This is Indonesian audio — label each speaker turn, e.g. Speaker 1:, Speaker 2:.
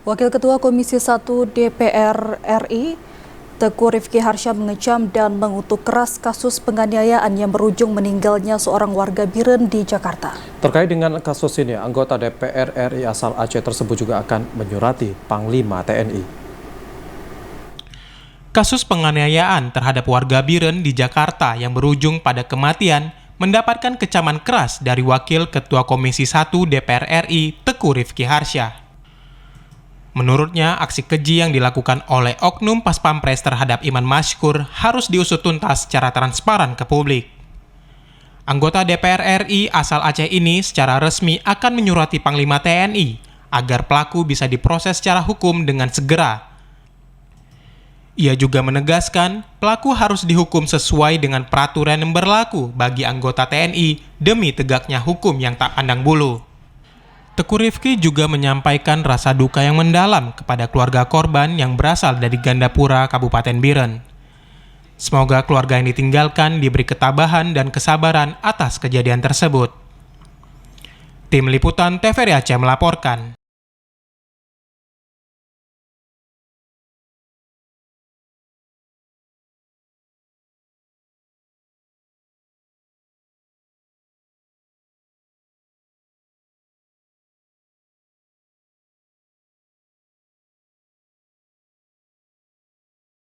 Speaker 1: Wakil Ketua Komisi 1 DPR RI, Teguh Rifki Harsha mengecam dan mengutuk keras kasus penganiayaan yang berujung meninggalnya seorang warga Biren di Jakarta.
Speaker 2: Terkait dengan kasus ini, anggota DPR RI asal Aceh tersebut juga akan menyurati Panglima TNI.
Speaker 3: Kasus penganiayaan terhadap warga Biren di Jakarta yang berujung pada kematian mendapatkan kecaman keras dari Wakil Ketua Komisi 1 DPR RI, Teguh Rifki Harsha. Menurutnya, aksi keji yang dilakukan oleh oknum Pas Pampres terhadap Iman Mashkur harus diusut tuntas secara transparan ke publik. Anggota DPR RI asal Aceh ini secara resmi akan menyurati Panglima TNI agar pelaku bisa diproses secara hukum dengan segera. Ia juga menegaskan pelaku harus dihukum sesuai dengan peraturan yang berlaku bagi anggota TNI demi tegaknya hukum yang tak pandang bulu. Teguh Rifki juga menyampaikan rasa duka yang mendalam kepada keluarga korban yang berasal dari Gandapura, Kabupaten Biren. Semoga keluarga yang ditinggalkan diberi ketabahan dan kesabaran atas kejadian tersebut. Tim Liputan TVRI Aceh melaporkan.